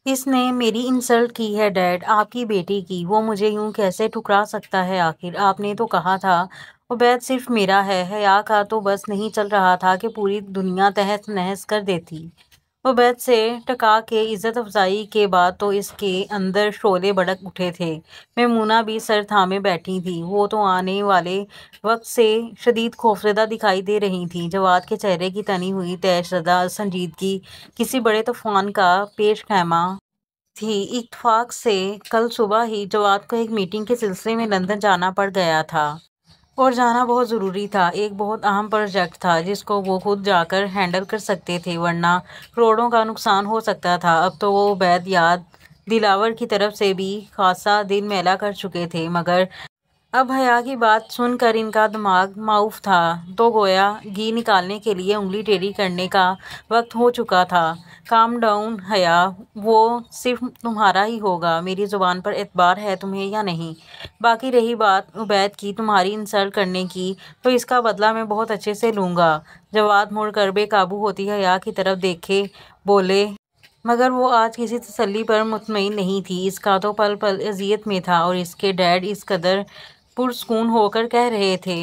इसने मेरी इंसल्ट की है डैड, आपकी बेटी की। वो मुझे यूं कैसे ठुकरा सकता है आखिर? आपने तो कहा था उबैद सिर्फ मेरा है। हया का तो बस नहीं चल रहा था कि पूरी दुनिया तहस नहस कर देती। उबैद से टका के इज्जत अफजाई के बाद तो इसके अंदर शोले भड़क उठे थे। मैमूना भी सर थामे बैठी थी। वो तो आने वाले वक्त से शदीद खौफजदा दिखाई दे रही थी। जवाद के चेहरे की तनी हुई तयशदा संजीदगी किसी बड़े तूफान का पेश खैमा थी। इत्तफाक से कल सुबह ही जवाद को एक मीटिंग के सिलसिले में लंदन जाना पड़ गया था और जाना बहुत ज़रूरी था। एक बहुत अहम प्रोजेक्ट था जिसको वो खुद जाकर हैंडल कर सकते थे, वरना करोड़ों का नुकसान हो सकता था। अब तो वो बैद याद दिलावर की तरफ से भी खासा दिल मैला कर चुके थे, मगर अब हया की बात सुनकर इनका दिमाग माउफ था। तो गोया घी निकालने के लिए उंगली टेढ़ी करने का वक्त हो चुका था। काम डाउन हया, वो सिर्फ तुम्हारा ही होगा। मेरी जुबान पर एतबार है तुम्हें या नहीं? बाकी रही बात उबैद की तुम्हारी इंसल्ट करने की, तो इसका बदला मैं बहुत अच्छे से लूँगा। जवाद मुड़कर बेकाबू होती हया की तरफ देखे बोले, मगर वो आज किसी तसल्ली पर मुतमईन नहीं थी। इसका तो पल पल अजियत में था और इसके डैड इस कदर पुरस्कून होकर कह रहे थे।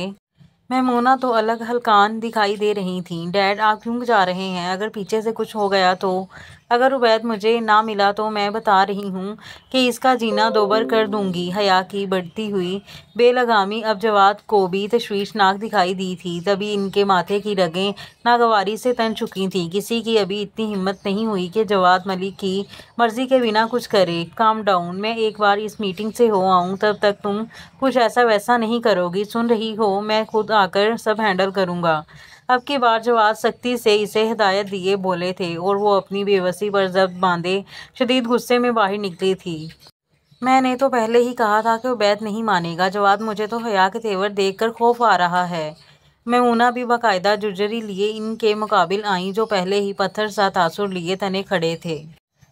मैमूना तो अलग हलकान दिखाई दे रही थीं। डैड आप क्यों जा रहे हैं? अगर पीछे से कुछ हो गया तो? अगर उबैद मुझे ना मिला तो मैं बता रही हूँ कि इसका जीना दोबर कर दूंगी। हया की बढ़ती हुई बेलगामी अब जवाद को भी तशवीशनाक दिखाई दी थी। तभी इनके माथे की रगें नागवारी से तन चुकी थीं। किसी की अभी इतनी हिम्मत नहीं हुई कि जवाद मलिक की मर्जी के बिना कुछ करे। काम डाउन, मैं एक बार इस मीटिंग से हो आऊँ तब तक तुम कुछ ऐसा वैसा नहीं करोगी। सुन रही हो, मैं खुद आकर सब हैंडल करूँगा। अब की बार जवाद सख्ती से इसे हिदायत दिए बोले थे और वो अपनी बेबसी पर जब्त बांधे शदीद गुस्से में बाहर निकली थी। मैंने तो पहले ही कहा था कि उबैद नहीं मानेगा। जवाद मुझे तो हया के तेवर देखकर खौफ आ रहा है। मैमूना भी बाकायदा जुर्जरी लिए इनके मुकाबिल आई, जो पहले ही पत्थर सा तासुर लिए तने खड़े थे।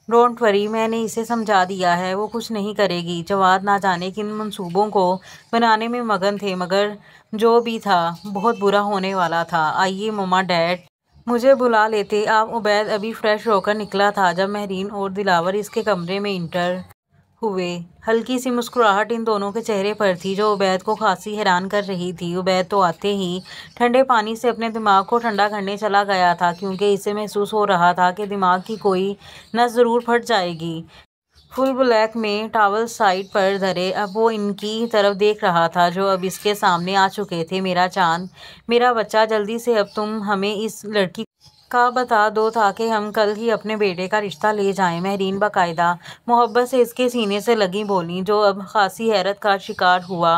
डोंट वरी, मैंने इसे समझा दिया है, वो कुछ नहीं करेगी। जवाद ना जाने किन मंसूबों को बनाने में मगन थे, मगर जो भी था बहुत बुरा होने वाला था। आइए मम्मा डैड मुझे बुला लेते आप। उबैद अभी फ्रेश होकर निकला था जब महरीन और दिलावर इसके कमरे में इंटर हुए। हल्की सी मुस्कुराहट इन दोनों के चेहरे पर थी जो उबैद को खासी हैरान कर रही थी। उबैद तो आते ही ठंडे पानी से अपने दिमाग को ठंडा करने चला गया था, क्योंकि इसे महसूस हो रहा था कि दिमाग की कोई नस ज़रूर फट जाएगी। फुल ब्लैक में टॉवल साइड पर धरे अब वो इनकी तरफ देख रहा था, जो अब इसके सामने आ चुके थे। मेरा चांद, मेरा बच्चा, जल्दी से अब तुम हमें इस लड़की का बता दो ताकि हम कल ही अपने बेटे का रिश्ता ले जाएं। महरीन बाकायदा मोहब्बत से इसके सीने से लगी बोली, जो अब खासी हैरत का शिकार हुआ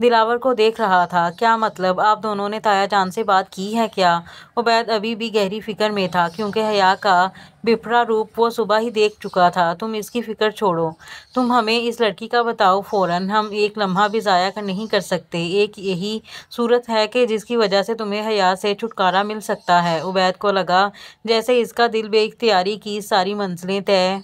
दिलावर को देख रहा था। क्या मतलब? आप दोनों ने ताया जान से बात की है क्या? उबैद अभी भी गहरी फिक्र में था, क्योंकि हया का बिफरा रूप वो सुबह ही देख चुका था। तुम इसकी फिक्र छोड़ो, तुम हमें इस लड़की का बताओ फौरन। हम एक लम्हा भी ज़ाया कर नहीं कर सकते। एक यही सूरत है कि जिसकी वजह से तुम्हें हया से छुटकारा मिल सकता है। उबैद को लगा जैसे इसका दिल बेइख्तियारी की सारी मंजिलें तय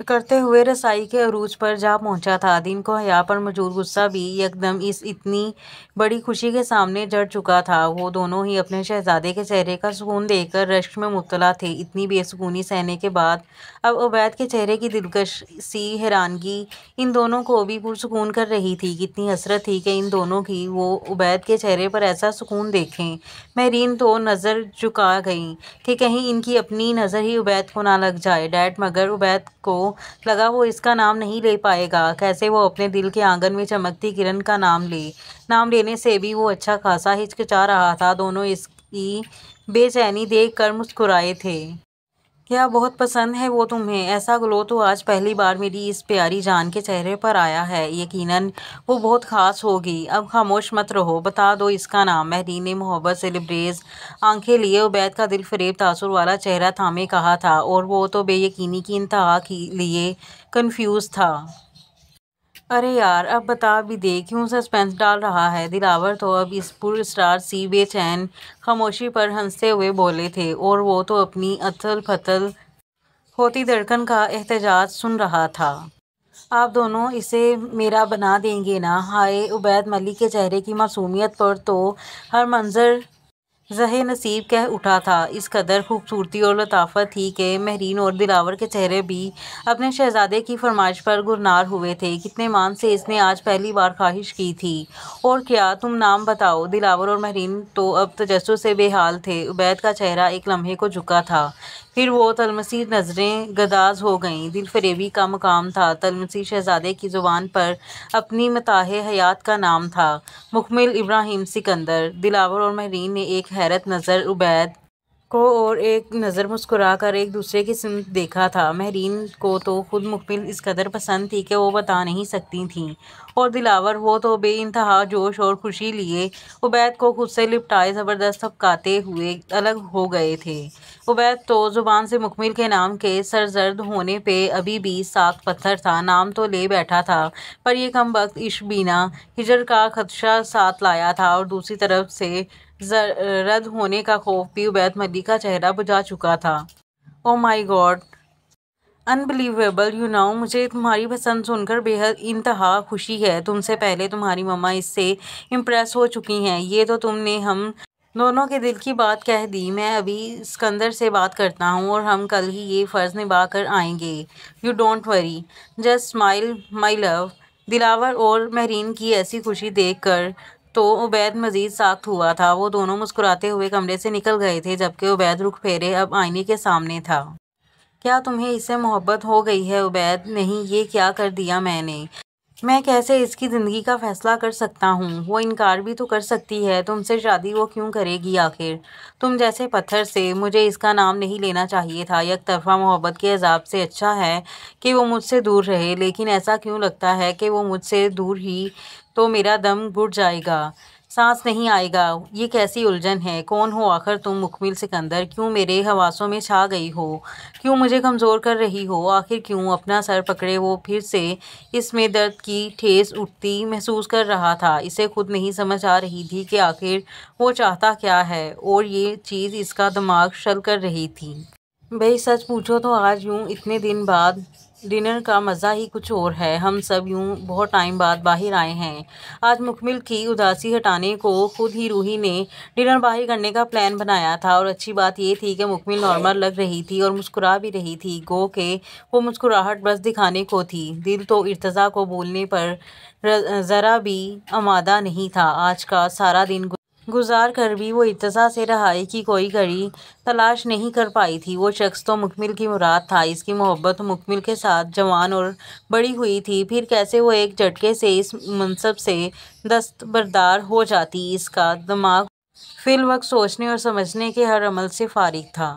करते हुए रसाई के अरूज पर जा पहुंचा था। दिन को हया पर मौजूद गुस्सा भी यकदम इस इतनी बड़ी खुशी के सामने जड़ चुका था। वो दोनों ही अपने शहजादे के चेहरे का सुकून देखकर रश्क में मुब्तला थे। इतनी बेसुकूनी सहने के बाद अब उबैद के चेहरे की दिलकश सी हैरानगी इन दोनों को भी पुरसुकून कर रही थी। कितनी हसरत थी कि इन दोनों की वो उबैद के चेहरे पर ऐसा सुकून देखें। महरीन तो नज़र झुका गई कि कहीं इनकी अपनी नज़र ही उबैद को ना लग जाए। डैड, मगर उबैद को लगा वो इसका नाम नहीं ले पाएगा। कैसे वो अपने दिल के आंगन में चमकती किरण का नाम लेने से भी वो अच्छा खासा हिचकिचा रहा था। दोनों इसकी बेचैनी देख कर मुस्कुराए थे। क्या बहुत पसंद है वो तुम्हें? ऐसा ग्लो तो आज पहली बार मेरी इस प्यारी जान के चेहरे पर आया है। यकीनन वो बहुत ख़ास होगी। अब खामोश मत रहो, बता दो इसका नाम। महरीन ने मोहब्बत से लबरेज आंखें लिए उबैद का दिल फरेब तासुर वाला चेहरा थामे कहा था, और वो तो बेयकीनी की इंतहा के लिए कन्फ्यूज़ था। अरे यार, अब बता भी दे, क्यों सस्पेंस डाल रहा है? दिलावर तो अब इस पुरस्कार सी बेचैन खामोशी पर हंसते हुए बोले थे, और वो तो अपनी अथल पथल होती धड़कन का एहतजाज सुन रहा था। आप दोनों इसे मेरा बना देंगे ना? हाय, उबैद मलिक के चेहरे की मासूमियत पर तो हर मंजर ज़हे नसीब कह उठा था। इस कदर खूबसूरती और लताफत थी कि महरीन और दिलावर के चेहरे भी अपने शहजादे की फरमाइश पर गुरनार हुए थे। कितने मान से इसने आज पहली बार ख्वाहिश की थी। और क्या, तुम नाम बताओ। दिलावर और महरीन तो अब तजस्सुस से बेहाल थे। उबैद का चेहरा एक लम्हे को झुका था, फिर वो तलमसी नज़रें गदाज हो गईं। दिलफरेबी का मकाम था। तलमसी शहजादे की ज़ुबान पर अपनी मताहे हयात का नाम था, मुकमिल इब्राहिम सिकंदर। दिलावर और महरीन ने एक हैरत नज़र उबैद को और एक नज़र मुस्कुरा कर एक दूसरे की सिमत देखा था। महरीन को तो खुद मुकबिल इस कदर पसंद थी कि वो बता नहीं सकती थी, और दिलावर वो तो बेइंतहा जोश और खुशी लिए उबैद को खुद से लिपटाए ज़बरदस्त थपकाते हुए अलग हो गए थे। उबैद तो ज़ुबान से मुकमिल के नाम के सरजर्द होने पे अभी भी साख पत्थर था। नाम तो ले बैठा था, पर यह कमबख्त इश्क बिना हिजर का खदशा साथ लाया था, और दूसरी तरफ से रद्द होने का खौफ भी उबैद मलिक का चेहरा बुझा चुका था। ओ माई गॉड, अनबिलीवेबल यू नो, मुझे तुम्हारी पसंद सुनकर बेहद इंतहा खुशी है। तुमसे पहले तुम्हारी मम्मा इससे इम्प्रेस हो चुकी हैं। ये तो तुमने हम दोनों के दिल की बात कह दी। मैं अभी सिकंदर से बात करता हूँ और हम कल ही ये फ़र्ज़ निभा कर आएंगे। You don't worry, just smile my love. Dilawar और महरीन की ऐसी खुशी देख कर तो उबैद मज़ीद सख्त हुआ था। वो दोनों मुस्कुराते हुए कमरे से निकल गए थे, जबकि उबैद रुख फेरे अब आईने के सामने था। क्या तुम्हें इससे मोहब्बत हो गई है उबैद? नहीं, ये क्या कर दिया मैंने? मैं कैसे इसकी ज़िंदगी का फ़ैसला कर सकता हूँ? वो इनकार भी तो कर सकती है। तुमसे शादी वो क्यों करेगी आखिर? तुम जैसे पत्थर से मुझे इसका नाम नहीं लेना चाहिए था। एक तरफ़ा मोहब्बत के अज़ाब से अच्छा है कि वो मुझसे दूर रहे, लेकिन ऐसा क्यों लगता है कि वो मुझसे दूर ही तो मेरा दम घुट जाएगा, सांस नहीं आएगा। ये कैसी उलझन है? कौन हो आखिर तुम मुकमिल सिकंदर? क्यों मेरे हवासों में छा गई हो? क्यों मुझे कमज़ोर कर रही हो? आखिर क्यों? अपना सर पकड़े वो फिर से इसमें दर्द की ठेस उठती महसूस कर रहा था। इसे खुद नहीं समझ आ रही थी कि आखिर वो चाहता क्या है, और ये चीज़ इसका दिमाग शल कर रही थी। भाई सच पूछो तो आज यूँ इतने दिन बाद डिनर का मज़ा ही कुछ और है। हम सब यूँ बहुत टाइम बाद बाहर आए हैं। आज मुकमिल की उदासी हटाने को खुद ही रूही ने डिनर बाहर करने का प्लान बनाया था, और अच्छी बात ये थी कि मुकमिल नॉर्मल लग रही थी और मुस्कुरा भी रही थी, गो के वो मुस्कुराहट बस दिखाने को थी। दिल तो इर्तज़ा को बोलने पर ज़रा भी आमादा नहीं था। आज का सारा दिन गुजार कर भी वो इर्तज़ा से रहाई की कोई घड़ी तलाश नहीं कर पाई थी। वो शख्स तो मुकमिल की मुराद था। इसकी मोहब्बत मुकमिल के साथ जवान और बड़ी हुई थी, फिर कैसे वो एक झटके से इस मनसब से दस्तबरदार हो जाती? इसका दिमाग फिलवक्त सोचने और समझने के हर अमल से फारिग था।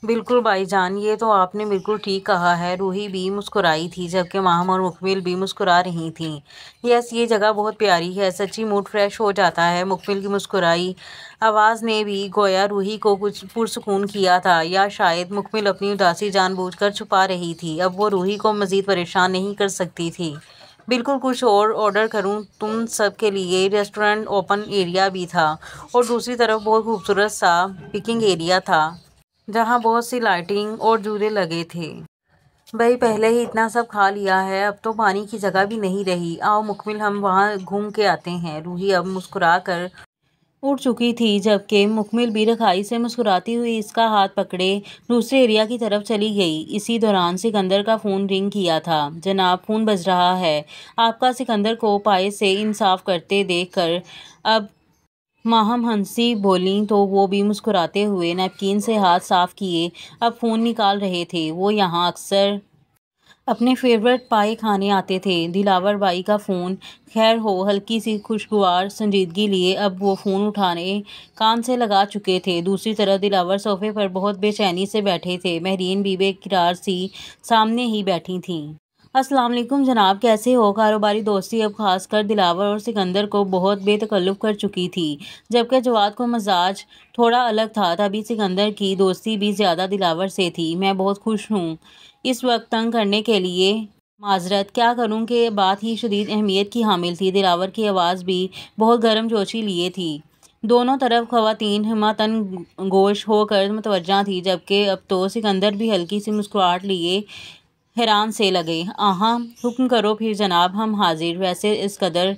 बिल्कुल भाईजान, ये तो आपने बिल्कुल ठीक कहा है। रूही भी मुस्कुराई थी, जबकि माहम और मुकबिल भी मुस्कुरा रही थीं। यस, ये जगह बहुत प्यारी है, सच्ची मूड फ्रेश हो जाता है। मुकबिल की मुस्कुराई आवाज़ ने भी गोया रूही को कुछ पुरसुकून किया था, या शायद मुकबिल अपनी उदासी जानबूझकर छुपा रही थी। अब वो रूही को मज़ीद परेशान नहीं कर सकती थी। बिल्कुल, कुछ और ऑर्डर करूं तुम सब के लिए? रेस्टोरेंट ओपन एरिया भी था, और दूसरी तरफ बहुत खूबसूरत सा पिकिंग एरिया था, जहाँ बहुत सी लाइटिंग और झूले लगे थे। भाई पहले ही इतना सब खा लिया है, अब तो पानी की जगह भी नहीं रही। आओ मुकमिल, हम वहाँ घूम के आते हैं। रूही अब मुस्कुरा कर उठ चुकी थी, जबकि मुकमिल भी रखाई से मुस्कुराती हुई इसका हाथ पकड़े दूसरे एरिया की तरफ चली गई। इसी दौरान सिकंदर का फ़ोन रिंग किया था। जनाब, फ़ोन बज रहा है आपका। सिकंदर को पाए से इंसाफ करते देखकर अब माहम हंसी बोलीं तो वो भी मुस्कुराते हुए नैपकिन से हाथ साफ किए अब फ़ोन निकाल रहे थे। वो यहाँ अक्सर अपने फेवरेट पाए खाने आते थे। दिलावर बाई का फ़ोन। खैर हो, हल्की सी खुशगवार संजीदगी लिए अब वो फ़ोन उठाने कान से लगा चुके थे। दूसरी तरफ दिलावर सोफे पर बहुत बेचैनी से बैठे थे। महरीन भी बेकरार सी सामने ही बैठी थीं। अस्सलाम वालेकुम जनाब, कैसे हो? कारोबारी दोस्ती अब खासकर दिलावर और सिकंदर को बहुत बेतकल्लुफ़ कर चुकी थी, जबकि जवाद को मजाज थोड़ा अलग था। तभी सिकंदर की दोस्ती भी ज़्यादा दिलावर से थी। मैं बहुत खुश हूँ इस वक्त तंग करने के लिए। माजरत क्या करूँ कि बात ही शदीद अहमियत की हामिल थी। दिलावर की आवाज़ भी बहुत गर्मजोशी लिए थी। दोनों तरफ ख़वातीन हिम्मतन गोश होकर मुतवज्जा थी, जबकि अब तो सिकंदर भी हल्की सी मुस्कुराहट लिए हैरान से लगे। आहा, हुक्म करो फिर जनाब, हम हाजिर। वैसे इस कदर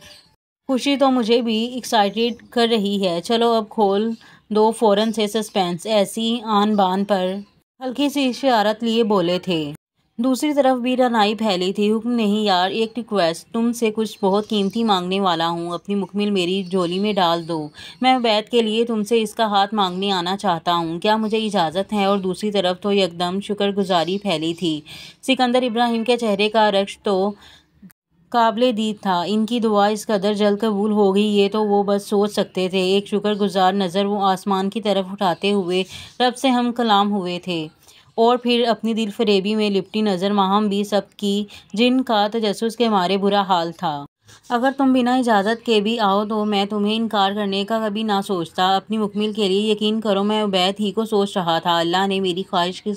खुशी तो मुझे भी एक्साइटेड कर रही है। चलो अब खोल दो फौरन से सस्पेंस ऐसी आन बान पर हल्की सी इशारत लिए बोले थे। दूसरी तरफ भी रनाई फैली थी। हुक्म नहीं यार, एक रिक्वेस्ट, तुमसे कुछ बहुत कीमती मांगने वाला हूँ। अपनी मुकम्मिल मेरी झोली में डाल दो। मैं उबैद के लिए तुमसे इसका हाथ मांगने आना चाहता हूँ, क्या मुझे इजाज़त है? और दूसरी तरफ तो यकदम शुक्रगुजारी फैली थी। सिकंदर इब्राहिम के चेहरे का रक्श तो काबिले दीद था। इनकी दुआ इस कदर जल्द कबूल हो गई, ये तो वो बस सोच सकते थे। एक शुक्रगुजार नज़र वो आसमान की तरफ उठाते हुए रब से हम कलाम हुए थे और फिर अपनी दिल फरेबी में लिपटी नज़र माहम भी सब की, जिनका तजस्सुस के मारे बुरा हाल था। अगर तुम बिना इजाज़त के भी आओ तो मैं तुम्हें इनकार करने का कभी ना सोचता। अपनी मुकम्मिल के लिए यकीन करो, मैं उबैद ही को सोच रहा था। अल्लाह ने मेरी ख्वाहिश की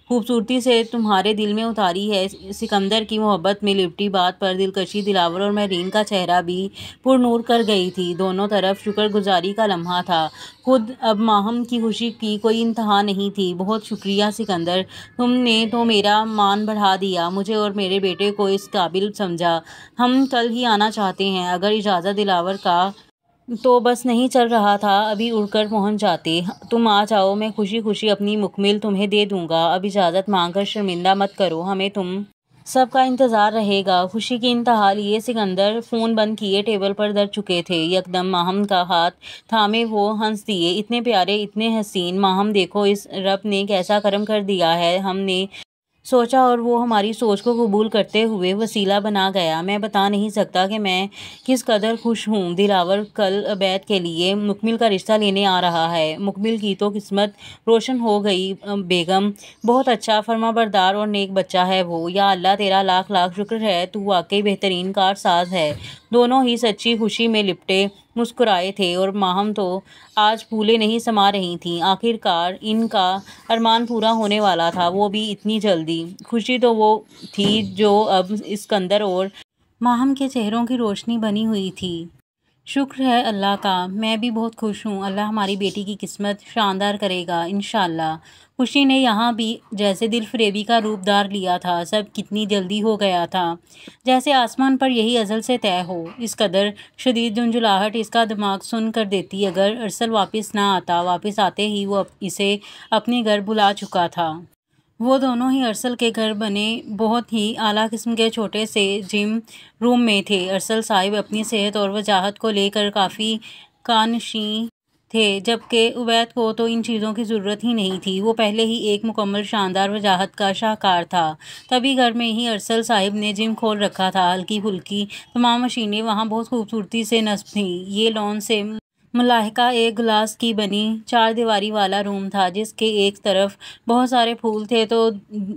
खूबसूरती से तुम्हारे दिल में उतारी है। सिकंदर की मोहब्बत में लिपटी बात पर दिलकशी दिलावर और महरीन का चेहरा भी पुरनूर कर गई थी। दोनों तरफ शुक्रगुजारी का लम्हा था। खुद अब माहम की खुशी की कोई इंतहा नहीं थी। बहुत शुक्रिया सिकंदर, तुमने तो मेरा मान बढ़ा दिया, मुझे और मेरे बेटे को इस काबिल समझा। हम कल ही आना चाहते हैं। अगर इजाज़त दिलावर का तो बस नहीं चल रहा था, अभी उड़कर पहुंच जाते। तुम आ जाओ, मैं खुशी खुशी अपनी मुकम्मिल तुम्हें दे दूंगा। अब इजाज़त मांगकर शर्मिंदा मत करो, हमें तुम सबका इंतज़ार रहेगा। खुशी की इंतहा लिए सिकंदर फ़ोन बंद किए टेबल पर धर चुके थे। यकदम माहम का हाथ थामे वो हंस दिए। इतने प्यारे, इतने हसीन। माहम देखो, इस रब ने कैसा करम कर दिया है। हमने सोचा और वो हमारी सोच को कबूल करते हुए वसीला बना गया। मैं बता नहीं सकता कि मैं किस कदर खुश हूँ। दिलावर कल उबैद के लिए मुकम्मिल का रिश्ता लेने आ रहा है। मुकम्मिल की तो किस्मत रोशन हो गई बेगम। बहुत अच्छा, फर्माबरदार और नेक बच्चा है वो। या अल्लाह, तेरा लाख लाख शुक्र है, तू वाकई बेहतरीन कारसाज है। दोनों ही सच्ची खुशी में लिपटे मुस्कुराए थे और माहम तो आज फूले नहीं समा रही थीं। आखिरकार इनका अरमान पूरा होने वाला था, वो भी इतनी जल्दी। खुशी तो वो थी जो अब सिकंदर और माहम के चेहरों की रोशनी बनी हुई थी। शुक्र है अल्लाह का, मैं भी बहुत खुश हूँ। अल्लाह हमारी बेटी की किस्मत शानदार करेगा इंशाअल्लाह। खुशी ने यहाँ भी जैसे दिल फरेबी का रूप धार लिया था। सब कितनी जल्दी हो गया था, जैसे आसमान पर यही अज़ल से तय हो। इस कदर शदीद झुंझुलाहट इसका दिमाग सुन कर देती अगर अरसल वापस ना आता। वापस आते ही वो इसे अपने घर बुला चुका था। वो दोनों ही अरसल के घर बने बहुत ही आला किस्म के छोटे से जिम रूम में थे। अरसल साहिब अपनी सेहत और वजाहत को लेकर काफ़ी कानशी थे, जबकि उबैद को तो इन चीज़ों की ज़रूरत ही नहीं थी। वो पहले ही एक मुकम्मल शानदार वजाहत का शाहकार था। तभी घर में ही अरसल साहिब ने जिम खोल रखा था। हल्की फुल्की तमाम मशीनें वहाँ बहुत खूबसूरती से नस्ब थीं। ये लॉन से मुलाहिका एक गिलास की बनी 4 दीवारी वाला रूम था, जिसके एक तरफ बहुत सारे फूल थे तो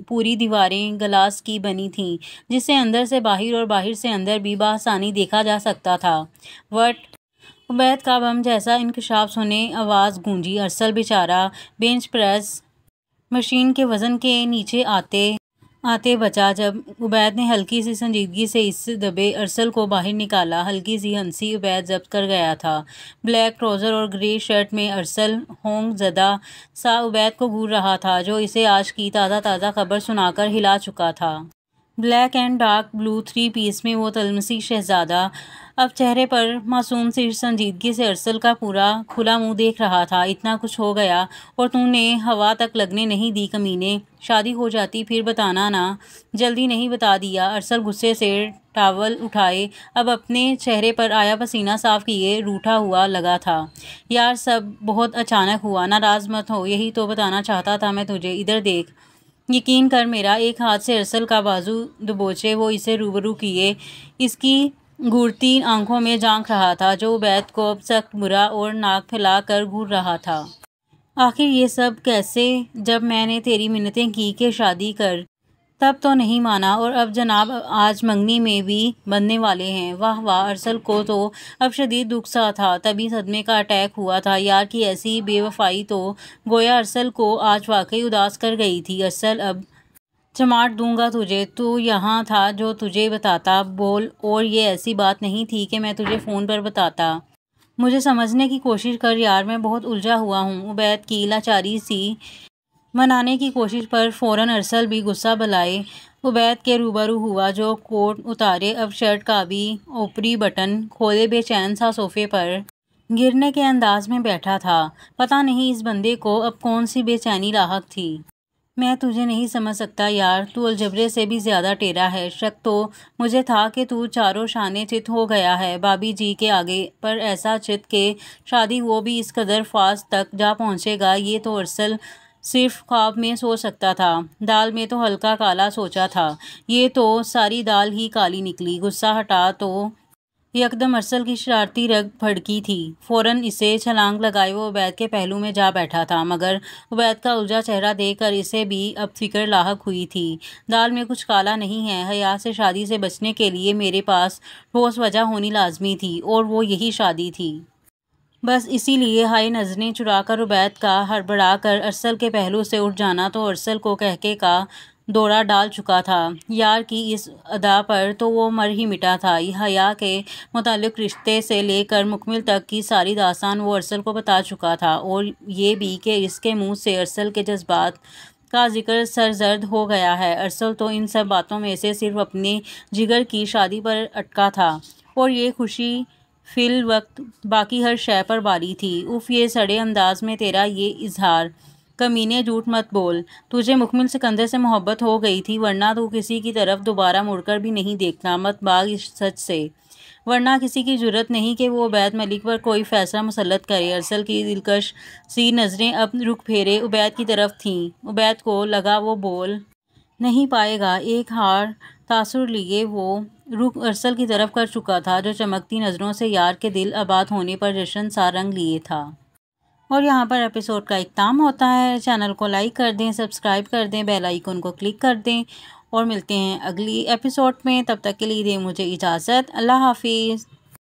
पूरी दीवारें गिलास की बनी थीं, जिसे अंदर से बाहर और बाहर से अंदर भी बआसानी देखा जा सकता था। वट उबैद का बम जैसा इंकशाफ सुने आवाज़ गूंजी। अरसल बेचारा बेंच प्रेस मशीन के वज़न के नीचे आते बचा जब उबैद ने हल्की सी संजीदगी से इस दबे अरसल को बाहर निकाला। हल्की सी हंसी उबैद जब्त कर गया था। ब्लैक ट्राउज़र और ग्रे शर्ट में अरसल होंग ज़दा सा उबैद को घूर रहा था, जो इसे आज की ताज़ा खबर सुनाकर हिला चुका था। Black and dark blue 3 piece में वो तलमसी शहजादा अब चेहरे पर मासूम सी संजीदगी से अरसल का पूरा खुला मुंह देख रहा था। इतना कुछ हो गया और तूने हवा तक लगने नहीं दी कमीने। शादी हो जाती फिर बताना ना, जल्दी नहीं बता दिया। अरसल गुस्से से टावल उठाए अब अपने चेहरे पर आया पसीना साफ किए रूठा हुआ लगा था। यार सब बहुत अचानक हुआ, नाराज़ मत हो, यही तो बताना चाहता था मैं तुझे। इधर देख, यकीन कर मेरा। एक हाथ से अरसल का बाजू दबोचे वो इसे रूबरू किए, इसकी घूरती आंखों में झांक रहा था, जो उबैद को अब सख्त बुरा और नाक फैला कर घूर रहा था। आखिर ये सब कैसे? जब मैंने तेरी मिन्नतें की कि शादी कर, तब तो नहीं माना, और अब जनाब आज मंगनी में भी बनने वाले हैं। वाह वाह। अरसल को तो अब शदीद दुख सा था। तभी सदमे का अटैक हुआ था। यार की ऐसी बेवफाई तो गोया अरसल को आज वाकई उदास कर गई थी। अरसल अब चमाट दूंगा तुझे, तू यहाँ था जो तुझे बताता। बोल, और ये ऐसी बात नहीं थी कि मैं तुझे फ़ोन पर बताता। मुझे समझने की कोशिश कर यार, मैं बहुत उलझा हुआ हूँ। उबैद की लाचारी सी मनाने की कोशिश पर फ़ौरन अरसल भी गुस्सा भुलाए उबैद के रूबरू हुआ, जो कोट उतारे अब शर्ट का भी ऊपरी बटन खोले बेचैन सा सोफ़े पर गिरने के अंदाज में बैठा था। पता नहीं इस बंदे को अब कौन सी बेचैनी लाहक थी। मैं तुझे नहीं समझ सकता यार, तू अलजबरे से भी ज्यादा टेढ़ा है। शक तो मुझे था कि तू चारों शाने चित हो गया है भाभी जी के आगे, पर ऐसा चित के शादी वो भी इस कदर फास्ट तक जा पहुंचेगा, ये तो अरसल सिर्फ ख्वाब में सोच सकता था। दाल में तो हल्का काला सोचा था, ये तो सारी दाल ही काली निकली। गुस्सा हटा तो यकदम अरसल की शरारती रग भड़की थी। फौरन इसे छलांग लगाए वो उबैद के पहलू में जा बैठा था, मगर उबैद का उलझा चेहरा देखकर इसे भी अब फिक्र लाहक हुई थी। दाल में कुछ काला नहीं है। हया से शादी से बचने के लिए मेरे पास ठोस वजह होनी लाजमी थी, और वो यही शादी थी। बस इसीलिए हाय नजरें चुराकर उबैद का हड़बड़ा कर अरसल के पहलू से उठ जाना तो अरसल को कहके का दौरा डाल चुका था। यार की इस अदा पर तो वो मर ही मिटा था। हया के मुताल्लिक रिश्ते से लेकर मुकम्मल तक की सारी दास्तान वो अरसल को बता चुका था, और ये भी कि इसके मुंह से अरसल के जज्बात का जिक्र सरजर्द हो गया है। अरसल तो इन सब बातों में से सिर्फ अपने जिगर की शादी पर अटका था, और ये खुशी फिल वक्त बाकी हर शय पर बारी थी। उफ, ये सड़े अंदाज में तेरा ये इजहार। कमीने झूठ मत बोल, तुझे मुकमिल सिकंदर से मोहब्बत हो गई थी, वरना तू किसी की तरफ दोबारा मुड़कर भी नहीं देखता। मत भाग इस सच से, वरना किसी की जुर्रत नहीं कि वो उबैद मलिक पर कोई फैसला मुसल्लत करे। अरसल की दिलकश सी नजरें अब रुख फेरे उबैद की तरफ थीं। उबैद को लगा वो बोल नहीं पाएगा। एक हार तासुर लिए वो रुख अरसल की तरफ कर चुका था, जो चमकती नज़रों से यार के दिल आबाद होने पर जश्न सा रंग लिए था। और यहाँ पर एपिसोड का इख्ताम होता है। चैनल को लाइक कर दें, सब्सक्राइब कर दें, बेल आइकन को क्लिक कर दें, और मिलते हैं अगली एपिसोड में। तब तक के लिए दें मुझे इजाज़त। अल्लाह हाफिज़।